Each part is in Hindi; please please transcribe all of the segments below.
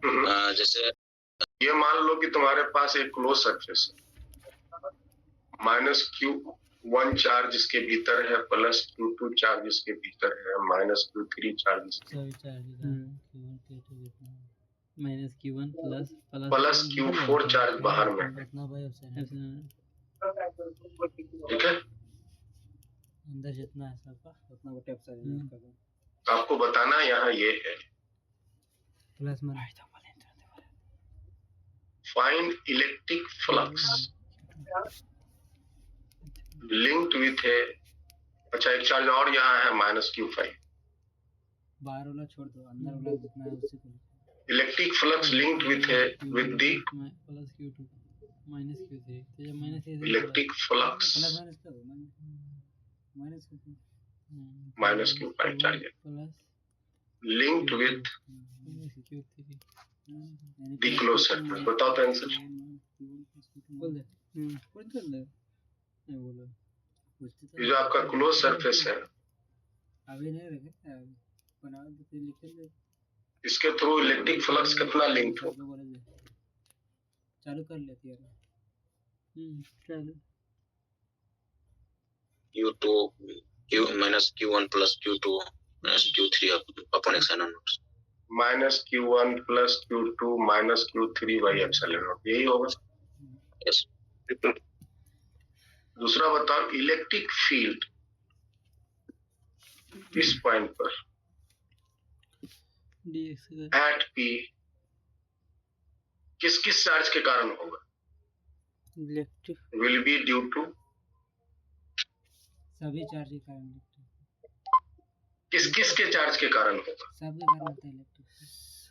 जैसे ये मान लो कि तुम्हारे पास एक क्लोज सरफेस है, -Q1 चार्ज इसके भीतर है, +Q2 चार्ज इसके भीतर है, -Q3 चार्ज इसके -Q1 प्लस Q4 चार्ज बाहर में है। ठीक है, अंदर जितना है सबका उतना वो टेप आपको बताना यहाँ ये है, प्लस में find electric flux linked with है। अच्छा, एक चार्ज और यहाँ है -Q5। बाहर वाला छोड़ दो, अंदर वाला जितना है उसी को इलेक्ट्रिक फ्लक्स लिंक्ड विथ है विद द +Q2 -Q3 तो जब -Q3 electric flux -Q5 charge linked with the close surface. बताओ तो आंसर। ये जो आपका क्लोज सरफेस है, अभी नहीं रखे बना दे, लिख ले इसके थ्रू इलेक्ट्रिक फ्लक्स कितना लिंक हो। चालू कर लेती है। चालू Q2 -Q1 + Q2 - Q3 upon epsilon naught। -Q1 + Q2 - Q3 by epsilon naught, यही होगा। यस। दूसरा बताओ, इलेक्ट्रिक फील्ड इस पॉइंट पर एट P किस किस चार्ज के कारण होगा। Electric will be due to सभी चार्ज के कारण। किस किस के चार्ज के कारण होगा।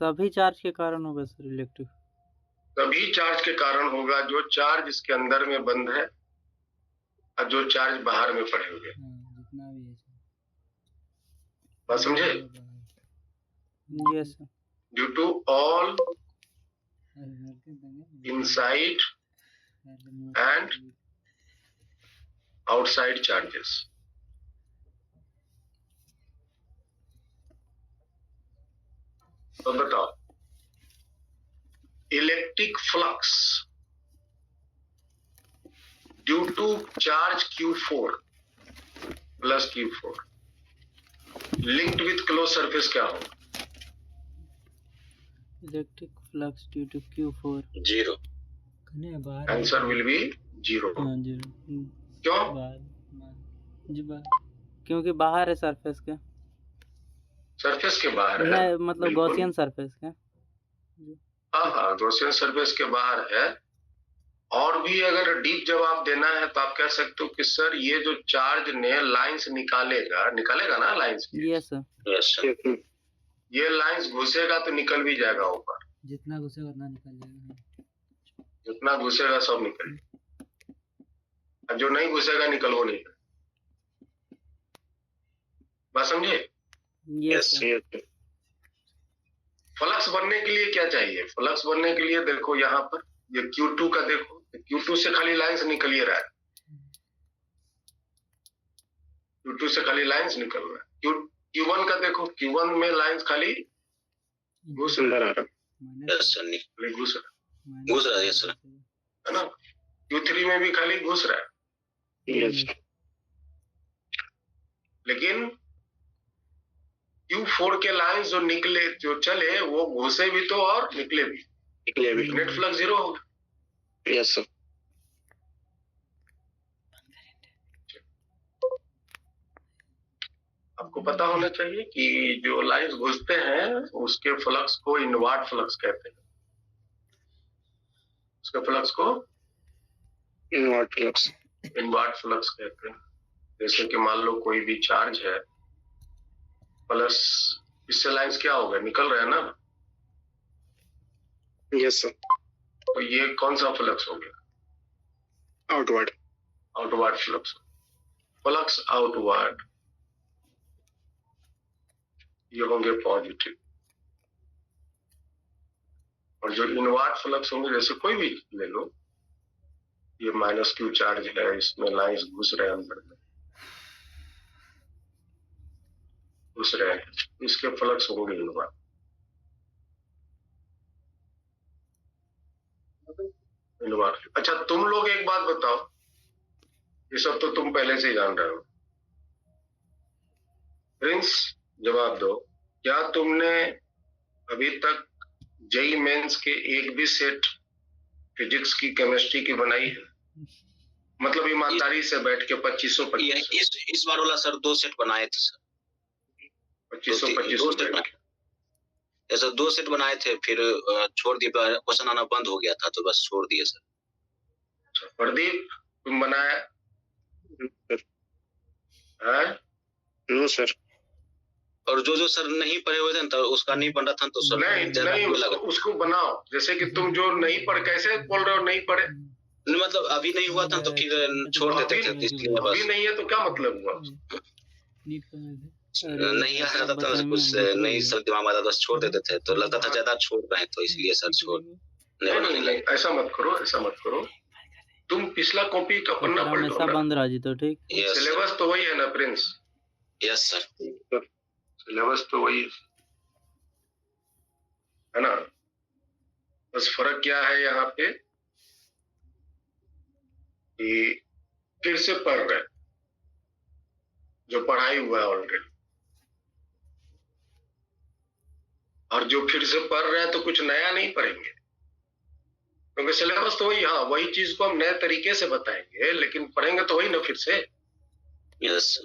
सभी चार्ज के कारण होगा सर इलेक्ट्रिक। सभी चार्ज के कारण होगा, जो चार्ज इसके अंदर में बंद है और जो चार्ज बाहर में पड़े हुए। जितना भी है बात समझे। Yes due to all inside and outside charges. तो बताओ, electric flux due to charge Q4 + Q4 linked with close surface क्या होगा। Electric flux due to Q4 0। Answer will be 0। क्यों। क्योंकि बाहर है सरफेस के। सरफेस के बाहर है, नहीं मतलब गॉसियन सरफेस के। हाँ, गॉसियन सरफेस के बाहर है। और भी अगर डीप जवाब देना है तो आप कह सकते हो कि सर ये जो चार्ज ने लाइंस निकालेगा ना लाइंस। Yes sir. ये लाइंस घुसेगा तो निकल भी जाएगा ऊपर। जितना घुसेगा उतना निकल जाएगा। जितना घुसेगा सब निकल जाएगा, जो नहीं घुसेगा निकल वो नहीं। बात समझे। यस फ्लक्स बनने के लिए क्या चाहिए। फ्लक्स बनने के लिए देखो यहाँ पर ये Q2 का देखो, Q2 से खाली लाइंस निकल ही रहा है। Q2 से खाली लाइंस निकल रहा है। Q1 का देखो, Q1 में लाइंस खाली घुस रहा है। घुस रहा है ना। Q3 में भी खाली घुस रहा है। लेकिन Q4 के लाइंस जो निकले जो चले वो घुसे भी तो और निकले भी। नेट फ्लक्स 0 होगा। Yes sir. आपको पता होना चाहिए कि जो लाइंस घुसते हैं उसके फ्लक्स को इनवर्ट फ्लक्स कहते हैं। उसके फ्लक्स को इनवर्ट फ्लक्स कहते हैं। जैसे कि मान लो कोई भी चार्ज है प्लस, इससे लाइंस क्या हो गए, निकल रहे हैं ना। Yes sir. तो ये कौन सा फ्लक्स हो गया। आउटवर्ड फ्लक्स आउटवर्ड, ये होंगे पॉजिटिव। और जो इनवर्ट फ्लक्स होंगे, जैसे कोई भी ले लो, ये -Q चार्ज है, इसमें लाइंस घुस रहे हैं अंदर में, घुस रहे हैं, इसके फ्लक्स होंगे इनवर्ट। इनवर्स। अच्छा तुम लोग एक बात बताओ, ये सब तो तुम पहले से ही जान रहे हो। प्रिंस जवाब दो, क्या तुमने अभी तक जेई मेंस के एक भी सेट फिजिक्स की केमिस्ट्री की बनाई है? मतलब ईमानदारी से बैठ के 2525 इस बार वाला सर 2 सेट बनाए थे सर। 2525 ऐसा 2 सेट बनाए थे, फिर छोड़ दिए, क्वेश्चन आना बंद हो गया था तो बस छोड़ दिए सर। प्रदीप तुम बनाया? है? No sir. और जो सर नहीं पढ़े हुए थे तो उसका नहीं बन रहा था तो सर नहीं उसको बनाओ। जैसे कि तुम जो नहीं पढ़, कैसे बोल रहे हो नहीं पढ़े? मतलब अभी नहीं हुआ था तो फिर छोड़ देते थे, इसलिए बस। अभी नहीं है तो क्या मतलब हुआ? नहीं आ रहा था कुछ, नहीं सर दिमाग में आता बस छोड़ देते थे, तो लगता था ज्यादा छोड़ रहे हैं तो इसलिए सर छोड़ नहीं, ऐसा मत करो। तुम पिछला कॉपी का पन्ना पढ़ लो ना। बंद राजी तो ठीक। सिलेबस तो वही है ना प्रिंस? यस सर, सिलेबस तो वही है ना। बस फर्क क्या है यहाँ पे कि फिर से पढ़ रहे, जो पढ़ाई हुआ है ऑलरेडी, और जो फिर से पढ़ रहे हैं तो कुछ नया नहीं पढ़ेंगे, क्योंकि सिलेबस तो वही। हाँ, वही चीज को हम नए तरीके से बताएंगे, लेकिन पढ़ेंगे तो वही ना फिर से। यस।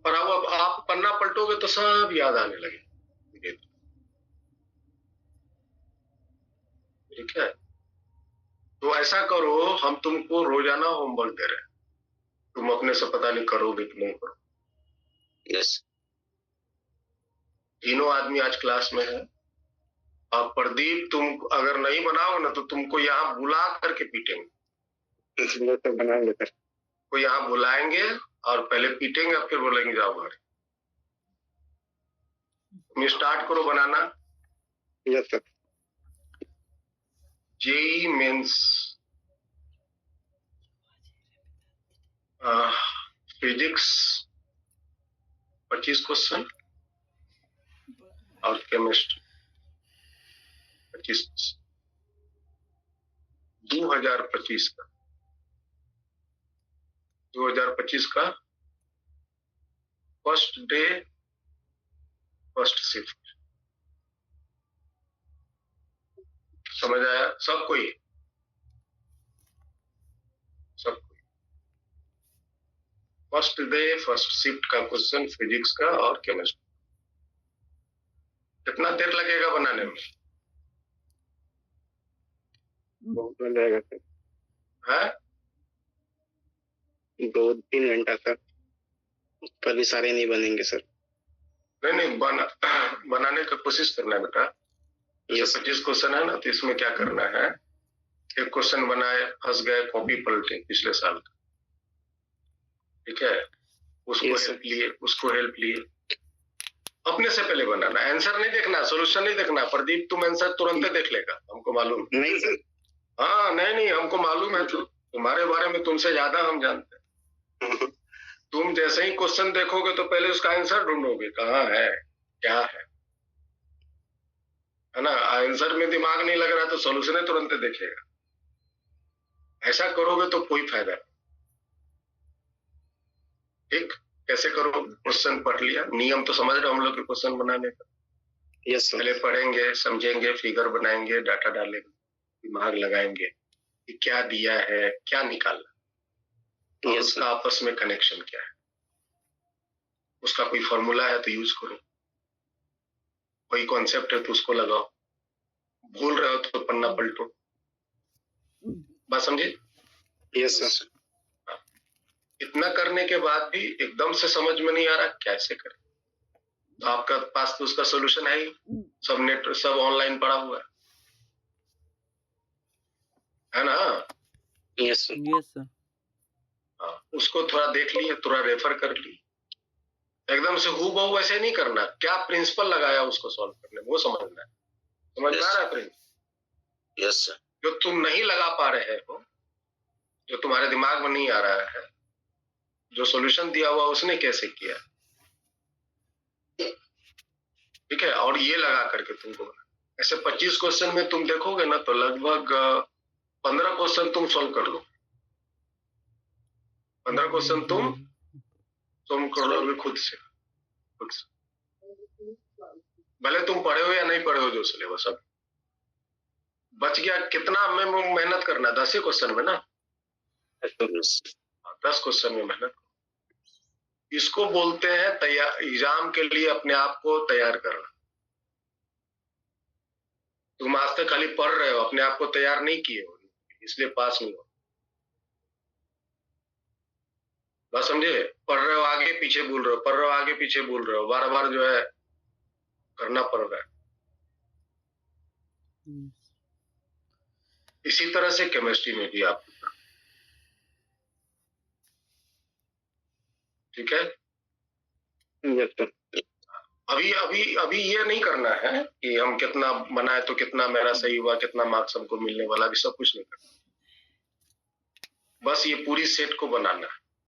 पर अब आप पन्ना पलटोगे तो सब याद आने लगे। ठीक है, तो ऐसा करो, हम तुमको रोजाना होमवर्क दे रहे हैं, तुम अपने से पता नहीं करोगे कि नहीं करोगे। यस। तीनों आदमी आज क्लास में है। और प्रदीप तुम अगर नहीं बनाओ ना तो तुमको यहाँ बुला करके पीटेंगे। तो बनाएंगे सर। को यहाँ बुलाएंगे और पहले पीटेंगे, फिर बोलेंगे जाओ घर। तुम स्टार्ट करो बनाना। Yes sir. JEE mains physics 25 question और केमिस्ट्री 25। 2025 का 2025 का फर्स्ट डे फर्स्ट शिफ्ट। समझ आया सबको? ही सबको फर्स्ट डे फर्स्ट शिफ्ट का क्वेश्चन फिजिक्स का और केमिस्ट्री। कितना देर लगेगा बनाने में? बहुत बन जाएगा सर। है 2-3 घंटा सर, पर भी सारे नहीं बनेंगे सर। नहीं बनाने की कोशिश करना है बेटा। ये 25 क्वेश्चन है ना, तो इसमें क्या करना है, एक क्वेश्चन बनाए, फंस गए, कॉपी पलटे पिछले साल का, ठीक है, उसको हेल्प लिए, अपने से पहले बनाना। आंसर नहीं देखना, सॉल्यूशन नहीं देखना। प्रदीप तुम आंसर तुरंत देख लेगा, हमको मालूम। नहीं सर। हाँ नहीं हमको मालूम है, तुम्हारे बारे में तुमसे ज्यादा हम जानते हैं। तुम जैसे ही क्वेश्चन देखोगे तो पहले उसका आंसर ढूंढोगे, कहाँ है क्या है ना। आंसर में दिमाग नहीं लग रहा तो सॉल्यूशन तुरंत देखेगा। ऐसा करोगे तो कोई फायदा नहीं। ठीक, कैसे करो? क्वेश्चन पढ़ लिया, नियम तो समझ रहे हो हम लोग के क्वेश्चन बनाने का। Yes sir. पहले पढ़ेंगे, समझेंगे, फिगर बनाएंगे, डाटा डालेंगे, दिमाग लगाएंगे कि क्या दिया है, क्या निकालना, और उसका आपस में कनेक्शन क्या है, उसका कोई फॉर्मूला है तो यूज करो, कोई कॉन्सेप्ट है तो उसको लगाओ, भूल रहे हो तो पन्ना पलटो। बात समझे? Yes sir. इतना करने के बाद भी एकदम से समझ में नहीं आ रहा कैसे करें, तो आपका पास तो उसका सॉल्यूशन है ही, सब नेट सब ऑनलाइन पड़ा हुआ है ना। Yes sir. हाँ, उसको थोड़ा देख लिए, थोड़ा रेफर कर ली। एकदम से हूबहू ऐसे नहीं करना, क्या प्रिंसिपल लगाया उसको सॉल्व करने, वो समझना है। समझ में आ रहा है प्रिंस? Yes sir. जो तुम नहीं लगा पा रहे हो, जो तुम्हारे दिमाग में नहीं आ रहा है, जो सॉल्यूशन दिया हुआ उसने कैसे किया, ठीक है, और ये लगा करके तुमको ऐसे 25 क्वेश्चन में तुम देखोगे ना तो लगभग 15 क्वेश्चन तुम सॉल्व कर लो, 15 क्वेश्चन तुम सॉल्व कर लो अभी खुद से। भले तुम पढ़े हो या नहीं पढ़े हो जो सिलेबस, अब बच गया कितना में मेहनत करना, 10 ही क्वेश्चन में ना, 10 क्वेश्चन में मेहनत। इसको बोलते हैं तैयार, एग्जाम के लिए अपने आप को तैयार करना। तुम आज तक खाली पढ़ रहे हो, अपने आप को तैयार नहीं किए हो, इसलिए पास नहीं हो। बस समझे, पढ़ रहे हो आगे पीछे बोल रहे हो, पढ़ रहे हो आगे पीछे बोल रहे हो, बार बार जो है करना पड़ रहा है। इसी तरह से केमिस्ट्री में भी आप, ठीक है। अभी अभी अभी ये नहीं करना है कि हम कितना बनाए तो कितना मेरा सही हुआ, कितना मार्क्स हमको मिलने वाला, भी सब कुछ नहीं करना। बस ये पूरी सेट को बनाना है।